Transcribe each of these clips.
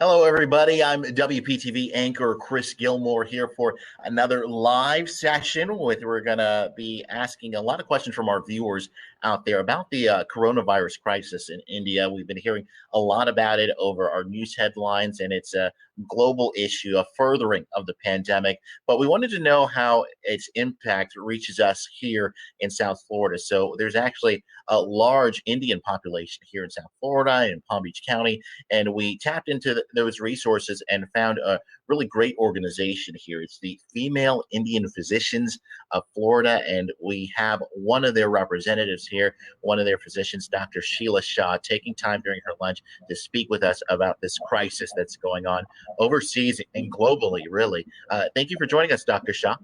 Hello, everybody. I'm WPTV anchor Chris Gilmore here for another live session. We're going to be asking a lot of questions from our viewers out there about the coronavirus crisis in India. We've been hearing a lot about it over our news headlines, and it's a global issue, a furthering of the pandemic. But we wanted to know how its impact reaches us here in South Florida. So there's actually a large Indian population here in South Florida, in Palm Beach County, and we tapped into those resources and found a really great organization here. It's the Female Indian Physicians of Florida, and we have one of their representatives here, one of their physicians, Dr. Sheila Shah, taking time during her lunch to speak with us about this crisis that's going on overseas and globally, really. Thank you for joining us, Dr. Shah.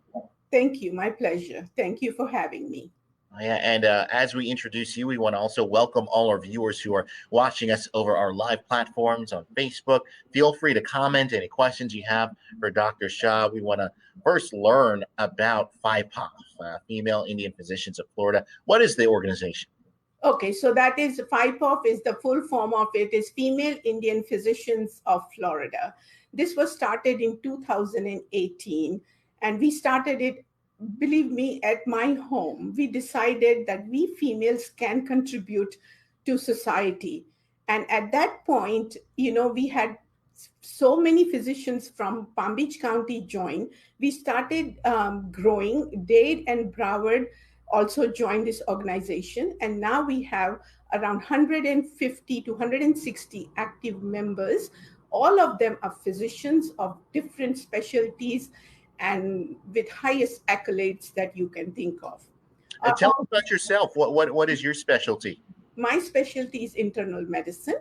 Thank you. My pleasure. Thank you for having me. Yeah, and as we introduce you, we want to also welcome all our viewers who are watching us over our live platforms on Facebook. Feel free to comment any questions you have for Dr. Shah. We want to first learn about FIPOF, Female Indian Physicians of Florida. What is the organization? Okay, so that is FIPOF is the full form of it is Female Indian Physicians of Florida. This was started in 2018, and we started it, believe me, at my home. We decided that we females can contribute to society. And at that point, we had so many physicians from Palm Beach County join. We started growing. Dade and Broward also joined this organization. And now we have around 150 to 160 active members. All of them are physicians of different specialties and with highest accolades that you can think of. Tell us about yourself. What is your specialty? My specialty is internal medicine,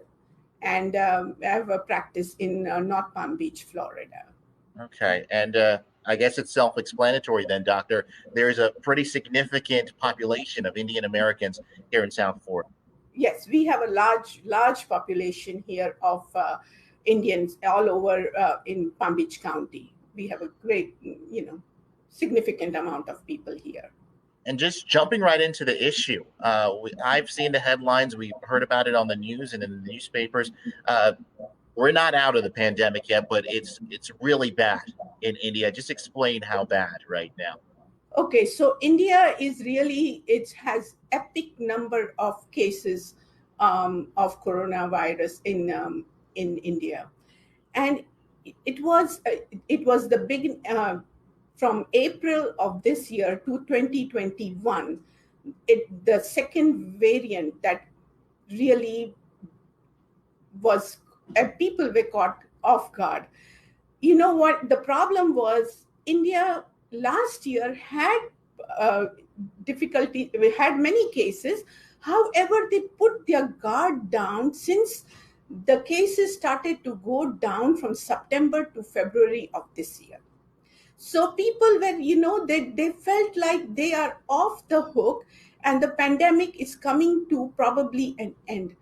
and I have a practice in North Palm Beach, Florida. Okay, and I guess it's self-explanatory then, Doctor. There's a pretty significant population of Indian Americans here in South Florida. Yes, we have a large population here of Indians all over in Palm Beach County. We have a great, significant amount of people here. And just jumping right into the issue, I've seen the headlines. We've heard about it on the news and in the newspapers. We're not out of the pandemic yet, but it's really bad in India. Just explain how bad right now. Okay, so India is really, it has epic number of cases of coronavirus in India, and it was the big from April of this year to 2021. The second variant that really was people were caught off guard. You know what the problem was? India last year had difficulty. We had many cases. However, they put their guard down since the cases started to go down from September to February of this year. So people were, they felt like they are off the hook and the pandemic is coming to probably an end.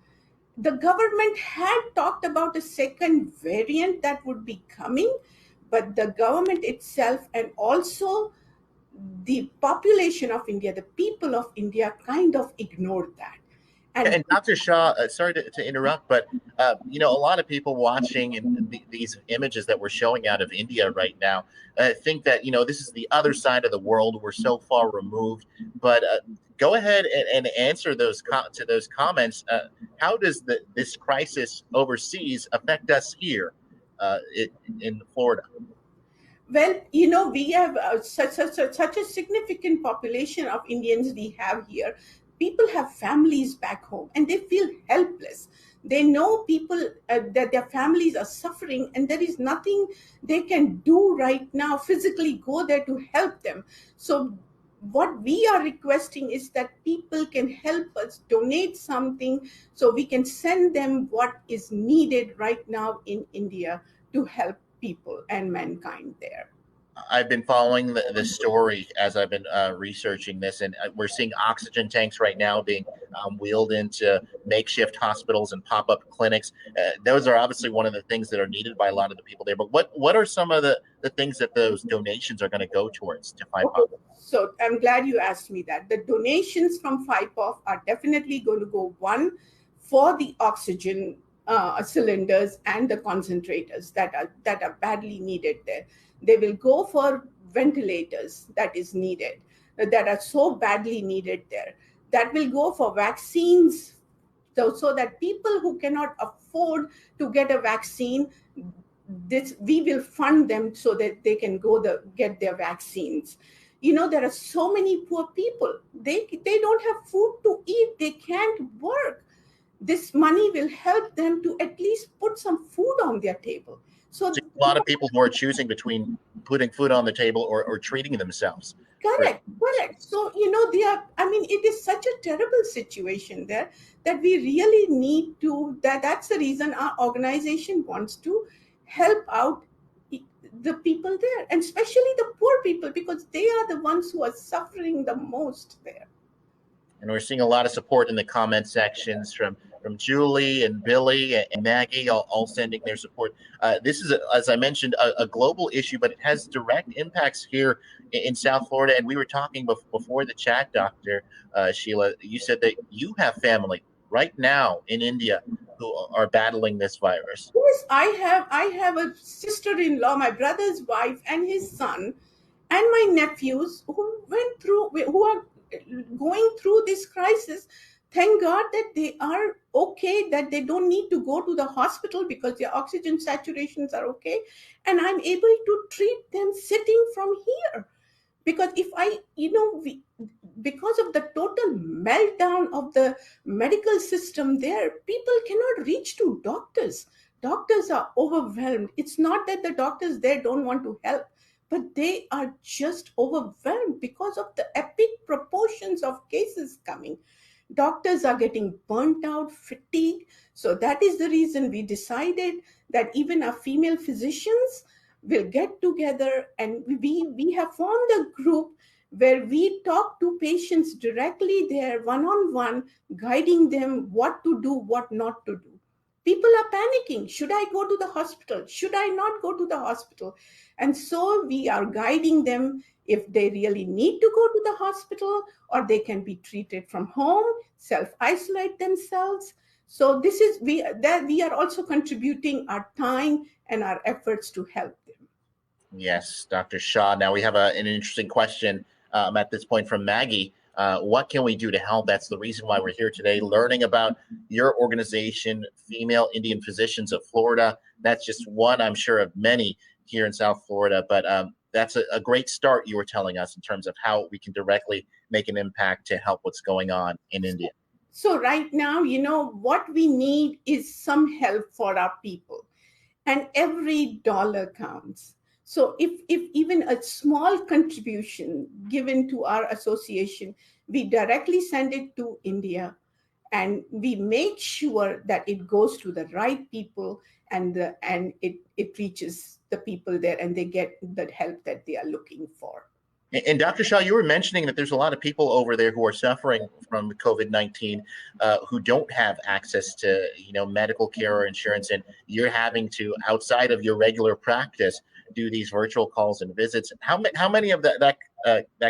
The government had talked about a second variant that would be coming, but the government itself and also the population of India, the people of India kind of ignored that. And Dr. Shah, sorry to interrupt, but a lot of people watching and these images that we're showing out of India right now think that this is the other side of the world. We're so far removed. But go ahead and answer those comments. How does this crisis overseas affect us here in Florida? Well, we have such a significant population of Indians we have here. People have families back home and they feel helpless. They know people that their families are suffering and there is nothing they can do right now, physically go there to help them. So what we are requesting is that people can help us donate something so we can send them what is needed right now in India to help people and mankind there. I've been following the story as I've been researching this, and we're seeing oxygen tanks right now being wheeled into makeshift hospitals and pop-up clinics. Those are obviously one of the things that are needed by a lot of the people there. But what are some of the things that those donations are going to go towards to FIPOF? Okay. So I'm glad you asked me that. The donations from FIPOF are definitely going to go, one, for the oxygen cylinders and the concentrators that are badly needed there. They will go for ventilators that is needed, that are so badly needed there. That will go for vaccines, so that people who cannot afford to get a vaccine, this we will fund them so that they can get their vaccines. There are so many poor people. They don't have food to eat. They can't work. This money will help them to at least put some food on their table. So a lot of people who are choosing between putting food on the table or treating themselves. correct. So it is such a terrible situation there that we really need to. That's the reason our organization wants to help out the people there, and especially the poor people, because they are the ones who are suffering the most there. And we're seeing a lot of support in the comment sections from Julie and Billy and Maggie, all sending their support. This is, as I mentioned, a global issue, but it has direct impacts here in South Florida. And we were talking before the chat, Dr. Sheila. You said that you have family right now in India who are battling this virus. Yes, I have a sister-in-law, my brother's wife, and his son, and my nephews who are going through this crisis. Thank God that they are okay, that they don't need to go to the hospital because their oxygen saturations are okay, and I'm able to treat them sitting from here. Because because of the total meltdown of the medical system there, people cannot reach to doctors. Doctors are overwhelmed. It's not that the doctors there don't want to help, but they are just overwhelmed because of the epic proportions of cases coming. Doctors are getting burnt out, fatigued. So that is the reason we decided that even our female physicians will get together, and we have formed a group where we talk to patients directly there, one-on-one, guiding them what to do, what not to do. People are panicking. Should I go to the hospital? Should I not go to the hospital? And so we are guiding them if they really need to go to the hospital, or they can be treated from home, self-isolate themselves. So we are also contributing our time and our efforts to help them. Yes, Dr. Shah. Now we have an interesting question at this point from Maggie. What can we do to help? That's the reason why we're here today, learning about your organization, Female Indian Physicians of Florida. That's just one, I'm sure, of many here in South Florida. But that's a great start you were telling us in terms of how we can directly make an impact to help what's going on in India. So right now, what we need is some help for our people, and every dollar counts. So if even a small contribution given to our association, we directly send it to India, and we make sure that it goes to the right people, and it reaches the people there, and they get the help that they are looking for. And Dr. Shah, you were mentioning that there's a lot of people over there who are suffering from COVID-19 who don't have access to, medical care or insurance, and you're having to, outside of your regular practice, do these virtual calls and visits. How many of that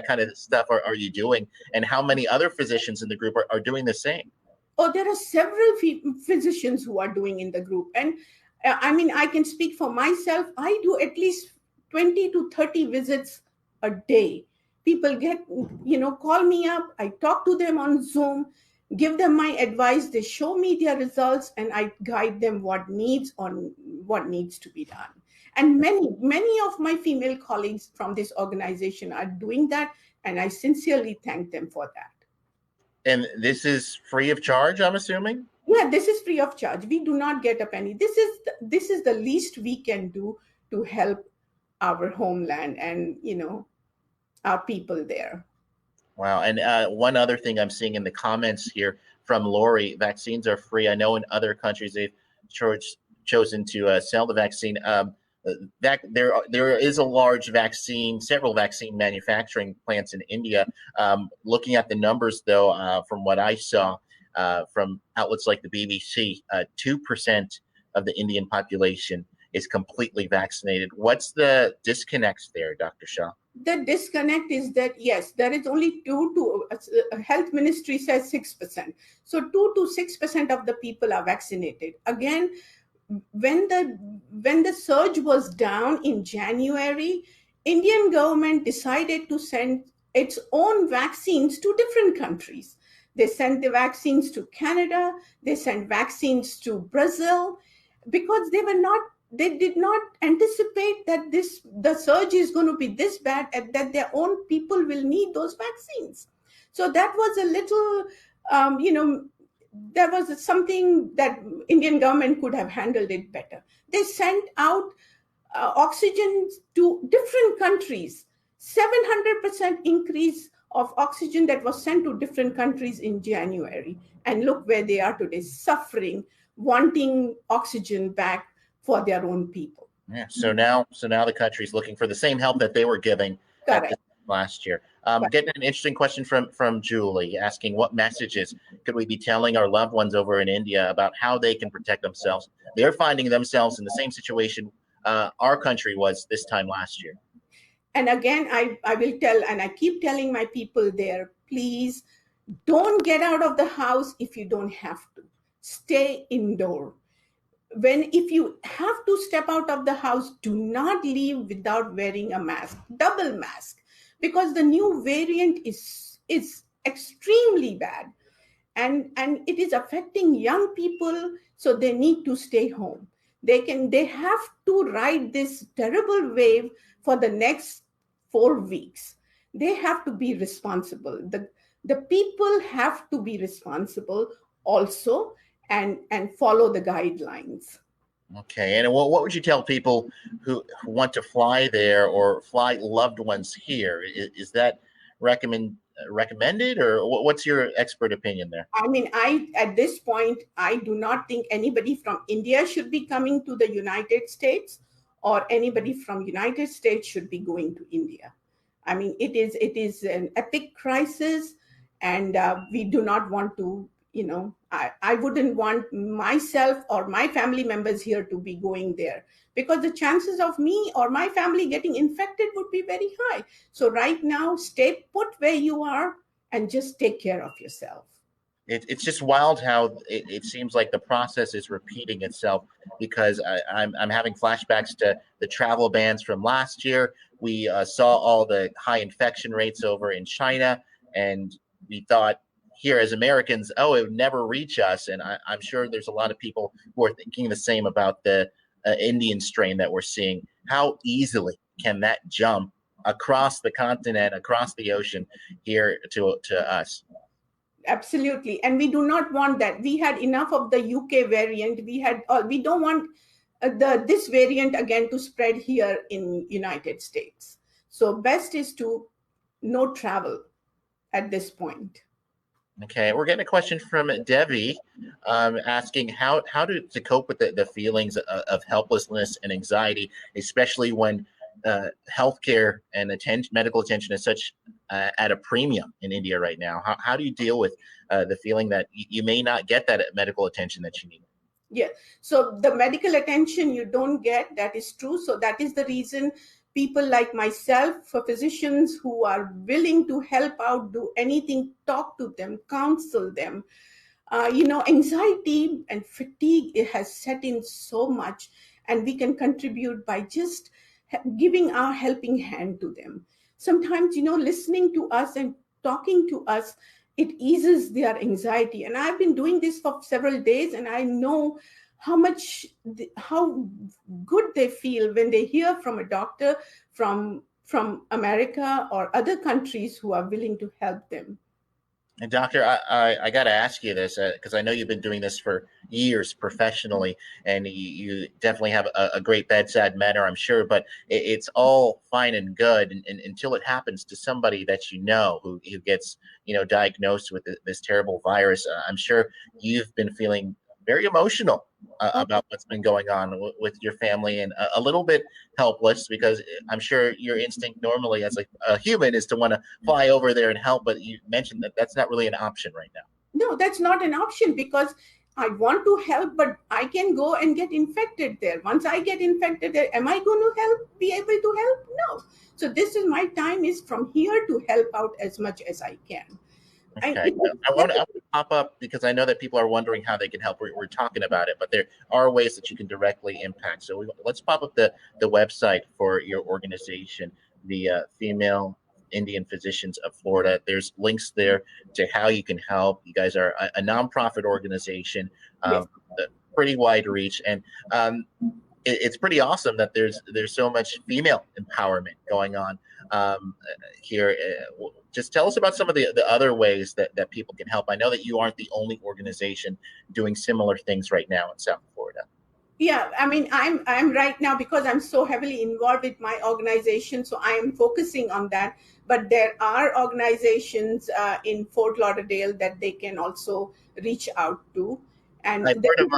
kind of stuff are you doing, and how many other physicians in the group are doing the same? Oh, there are several physicians who are doing in the group, and I can speak for myself. I do at least 20 to 30 visits a day. People call me up, I talk to them on Zoom, give them my advice, they show me their results, and I guide them what needs to be done. And many of my female colleagues from this organization are doing that, and I sincerely thank them for that. And this is free of charge, I'm assuming? Yeah, this is free of charge. We do not get a penny. This is the least we can do to help our homeland and our people there. Wow. And one other thing I'm seeing in the comments here from Lori, vaccines are free. I know in other countries they've chosen to sell the vaccine. That there is several vaccine manufacturing plants in India. Looking at the numbers, though, from what I saw from outlets like the BBC, 2% of the Indian population is completely vaccinated. What's the disconnect there, Dr. Shah? The disconnect is that, yes, there is only 2 to health ministry says 6%. So 2 to 6% of the people are vaccinated. Again, when the surge was down in January, Indian government decided to send its own vaccines to different countries. They sent the vaccines to Canada, they sent vaccines to Brazil, because they did not anticipate that the surge is going to be this bad and that their own people will need those vaccines. So that was a little, there was something that Indian government could have handled it better. They sent out oxygen to different countries, 700% increase of oxygen that was sent to different countries in January. And look where they are today, suffering, wanting oxygen back for their own people. Yeah. So now the country's looking for the same help that they were giving last year. Getting an interesting question from Julie, asking what messages could we be telling our loved ones over in India about how they can protect themselves? They're finding themselves in the same situation our country was this time last year. And again, I will tell, and I keep telling my people there, please don't get out of the house if you don't have to. Stay indoor. If you have to step out of the house, do not leave without wearing a mask, double mask, because the new variant is extremely bad, and it is affecting young people, so they need to stay home. They have to ride this terrible wave for the next 4 weeks. They have to be responsible. The people have to be responsible also, and follow the guidelines. Okay. And what would you tell people who want to fly there or fly loved ones here? Is that recommended, or what's your expert opinion there? I mean, at this point, I do not think anybody from India should be coming to the United States, or anybody from United States should be going to India. I mean, it is an epic crisis, and we do not want to, I wouldn't want myself or my family members here to be going there, because the chances of me or my family getting infected would be very high. So right now, stay put where you are and just take care of yourself. It's just wild how it seems like the process is repeating itself, because I'm having flashbacks to the travel bans from last year. We saw all the high infection rates over in China, and we thought here as Americans, oh, it would never reach us. And I'm sure there's a lot of people who are thinking the same about the Indian strain that we're seeing. How easily can that jump across the continent, across the ocean here to us? Absolutely. And we do not want that. We had enough of the UK variant. We don't want this variant again to spread here in United States. So best is to no travel at this point. Okay, we're getting a question from Debbie asking how to cope with the feelings of helplessness and anxiety, especially when healthcare and medical attention is such at a premium in India right now. How do you deal with the feeling that you may not get that medical attention that you need? Yeah, so the medical attention you don't get, that is true. So that is the reason people like myself, for physicians who are willing to help out, do anything, talk to them, counsel them. Anxiety and fatigue, it has set in so much, and we can contribute by just giving our helping hand to them. Sometimes, listening to us and talking to us, it eases their anxiety. And I've been doing this for several days, and I know how good they feel when they hear from a doctor from America or other countries who are willing to help them. And doctor, I got to ask you this, because I know you've been doing this for years professionally, and you definitely have a great bedside manner, I'm sure, but it's all fine and good until it happens to somebody that who gets diagnosed with this terrible virus. I'm sure you've been feeling very emotional about what's been going on with your family, and a little bit helpless, because I'm sure your instinct normally as a human is to want to fly over there and help, but you mentioned that that's not really an option right now. No, that's not an option, because I want to help, but I can go and get infected there. Once I get infected there, am I going to be able to help? No. So this is my time is from here to help out as much as I can. Okay. I want to pop up because I know that people are wondering how they can help. We're talking about it, but there are ways that you can directly impact. So let's pop up the website for your organization, the Female Indian Physicians of Florida. There's links there to how you can help. You guys are a nonprofit organization, Yes. pretty wide reach, and it's pretty awesome that there's so much female empowerment going on here. Just tell us about some of the other ways that people can help. I know that you aren't the only organization doing similar things right now in South Florida. Yeah, I mean, I'm right now, because I'm so heavily involved with my organization, so I am focusing on that. But there are organizations in Fort Lauderdale that they can also reach out to. And I've heard of,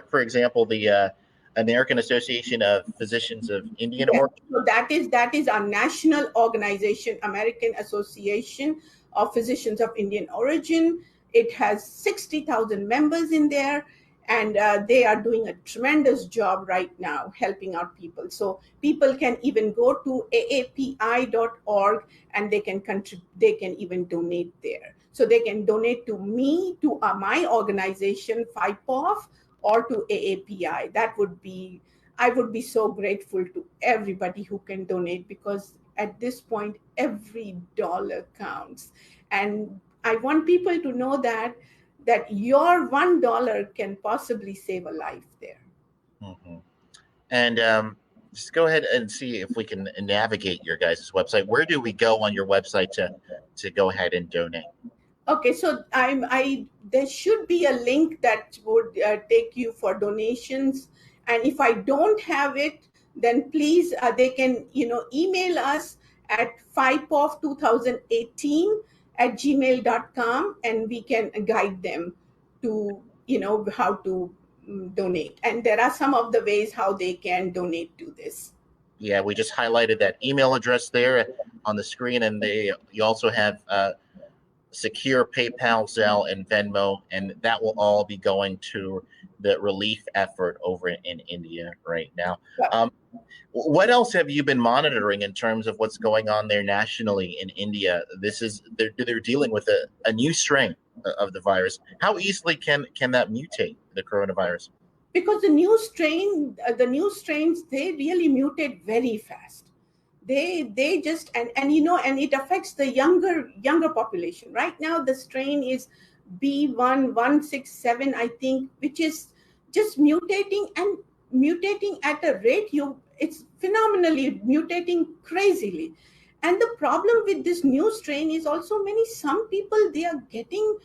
for example, the American Association of Physicians of Indian yes, Origin. so that is our national organization, American Association of Physicians of Indian Origin. It has 60,000 members in there, and they are doing a tremendous job right now helping out people. So people can even go to aapi.org and they can even donate there. So they can donate to me, to my organization, FIPOF, or to AAPI. I would be so grateful to everybody who can donate, because at this point, every dollar counts. And I want people to know that your $1 can possibly save a life there. Mm-hmm. And just go ahead and see if we can navigate your guys' website. Where do we go on your website to go ahead and donate? Okay, so there should be a link that would take you for donations, and if I don't have it, then please they can email us at fipof2018@gmail.com, and we can guide them to how to donate. And there are some of the ways how they can donate to this. Yeah, we just highlighted that email address there on the screen, and you also have secure PayPal, Zelle, and Venmo, and that will all be going to the relief effort over in India right now. What else have you been monitoring in terms of what's going on there nationally in India? They're dealing with a new strain of the virus. How easily can that mutate, the coronavirus? Because the new strains, they really mutate very fast. They just and it affects the younger population. Right now the strain is B1167, I think, which is just mutating at a rate, it's phenomenally mutating crazily. And the problem with this new strain is also some people, they are getting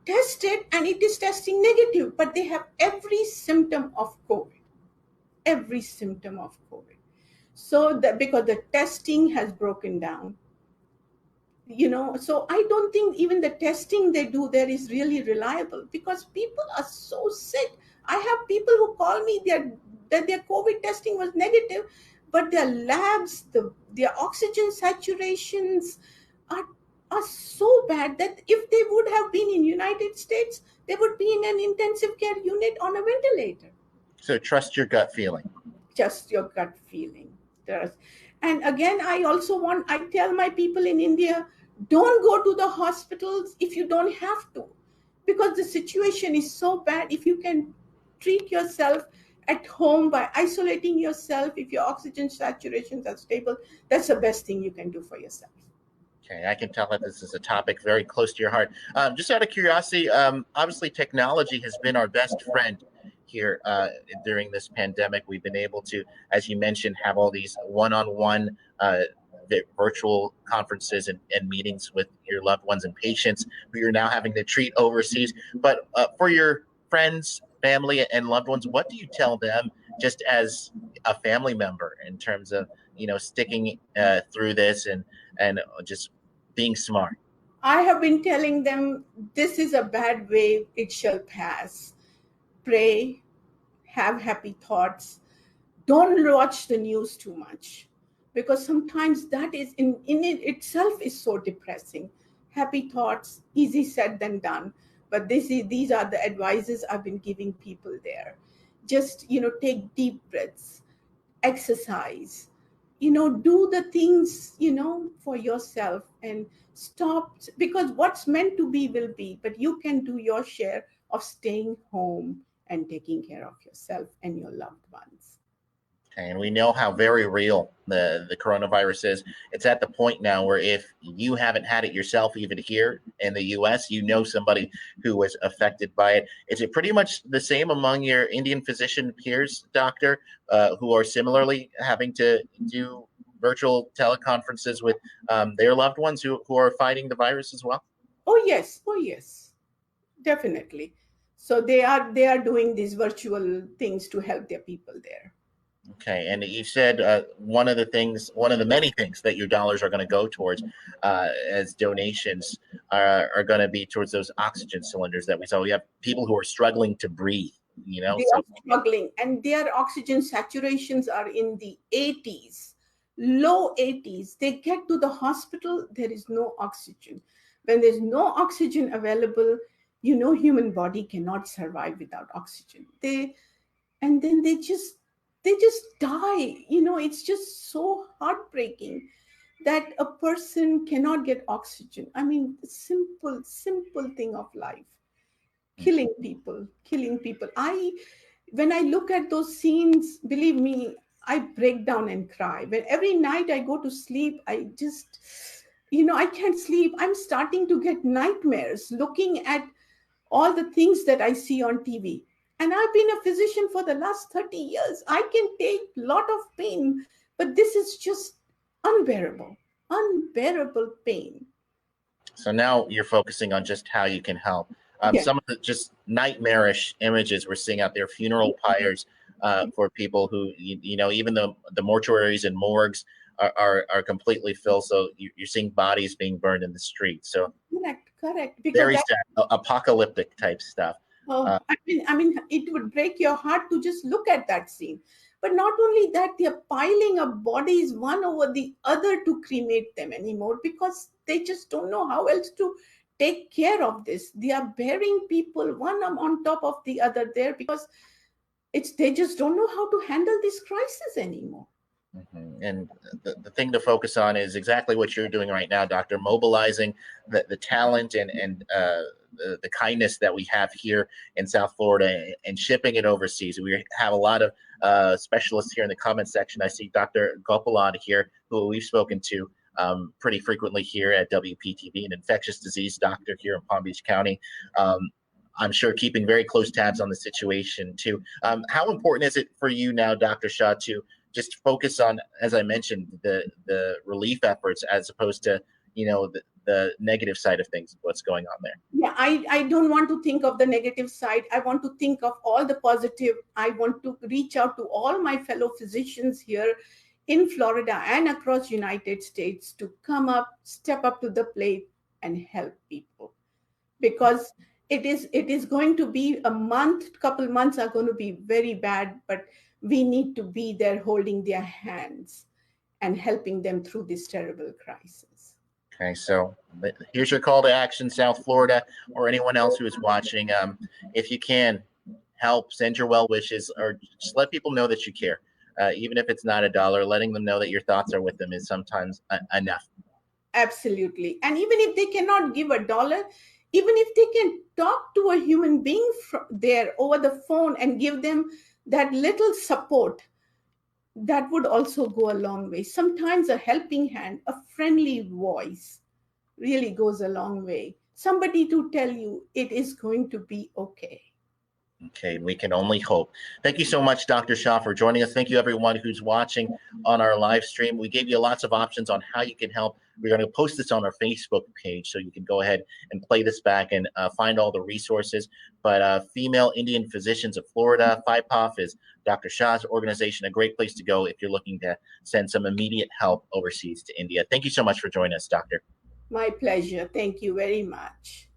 tested and it is testing negative, but they have every symptom of COVID. So that because the testing has broken down, so I don't think even the testing they do there is really reliable, because people are so sick. I have people who call me that their COVID testing was negative, but their labs, their oxygen saturations are so bad that if they would have been in United States, they would be in an intensive care unit on a ventilator. So trust your gut feeling. Just your gut feeling. And again, I tell my people in India, don't go to the hospitals if you don't have to, because the situation is so bad. If you can treat yourself at home by isolating yourself, if your oxygen saturations are stable, that's the best thing you can do for yourself. Okay, I can tell that this is a topic very close to your heart. Just out of curiosity, obviously technology has been our best friend here during this pandemic. We've been able to, as you mentioned, have all these one-on-one virtual conferences and meetings with your loved ones and patients who you're now having to treat overseas. But for your friends, family, and loved ones, what do you tell them just as a family member in terms of sticking through this and just being smart? I have been telling them, this is a bad wave, it shall pass. Pray, have happy thoughts. Don't watch the news too much, because sometimes that is in it itself is so depressing. Happy thoughts, easy said than done. But these are the advices I've been giving people there. Just, take deep breaths, exercise, do the things, for yourself, and stop, because what's meant to be will be, but you can do your share of staying home and taking care of yourself and your loved ones. And we know how very real the coronavirus is. It's at the point now where if you haven't had it yourself, even here in the US, you know somebody who was affected by it. Is it pretty much the same among your Indian physician peers, doctor, who are similarly having to do virtual teleconferences with their loved ones who are fighting the virus as well? Oh yes, definitely. So they are doing these virtual things to help their people there. Okay, and you said one of the many things that your dollars are going to go towards as donations are going to be towards those oxygen cylinders that we saw. We have people who are struggling to breathe, They so are struggling, and their oxygen saturations are in the 80s, low 80s. They get to the hospital, there is no oxygen. When there's no oxygen available, human body cannot survive without oxygen. And then they just die. It's just so heartbreaking that a person cannot get oxygen. I mean, simple thing of life, killing people. When I look at those scenes, believe me, I break down and cry. When every night I go to sleep, I just, I can't sleep. I'm starting to get nightmares looking at all the things that I see on TV. And I've been a physician for the last 30 years. I can take a lot of pain, but this is just unbearable pain. so now you're focusing on just how you can help. Yes. Some of the just nightmarish images we're seeing out there, funeral pyres for people who, even the mortuaries and morgues are completely filled. So you're seeing bodies being burned in the street. So Correct. Because very sad, apocalyptic type stuff. I mean, it would break your heart to just look at that scene. But not only that, they're piling up bodies one over the other to cremate them anymore, because they just don't know how else to take care of this. They are burying people one on top of the other there, because they just don't know how to handle this crisis anymore. Mm-hmm. And the thing to focus on is exactly what you're doing right now, Doctor, mobilizing the talent and the kindness that we have here in South Florida and shipping it overseas. We have a lot of specialists here in the comment section. I see Dr. Gopalan here, who we've spoken to pretty frequently here at WPTV, an infectious disease doctor here in Palm Beach County. I'm sure keeping very close tabs on the situation too. How important is it for you now, Dr. Shah, to just focus on, as I mentioned, the relief efforts as opposed to, the negative side of things, what's going on there? Yeah, I don't want to think of the negative side. I want to think of all the positive. I want to reach out to all my fellow physicians here in Florida and across United States to step up to the plate and help people. Because it is going to be couple months are going to be very bad, but we need to be there holding their hands and helping them through this terrible crisis. Okay, so here's your call to action, South Florida, or anyone else who is watching. If you can help, send your well wishes, or just let people know that you care. Even if it's not $1, letting them know that your thoughts are with them is sometimes enough. Absolutely. And even if they cannot give $1, even if they can talk to a human being there over the phone and give them that little support, that would also go a long way. Sometimes a helping hand, a friendly voice really goes a long way. Somebody to tell you it is going to be okay. Okay, we can only hope. Thank you so much, Dr. Shah, for joining us. Thank you, everyone who's watching on our live stream. We gave you lots of options on how you can help. We're going to post this on our Facebook page, so you can go ahead and play this back and find all the resources. But Female Indian Physicians of Florida, FIPOF, is Dr. Shah's organization, a great place to go if you're looking to send some immediate help overseas to India. Thank you so much for joining us, Doctor. My pleasure. Thank you very much.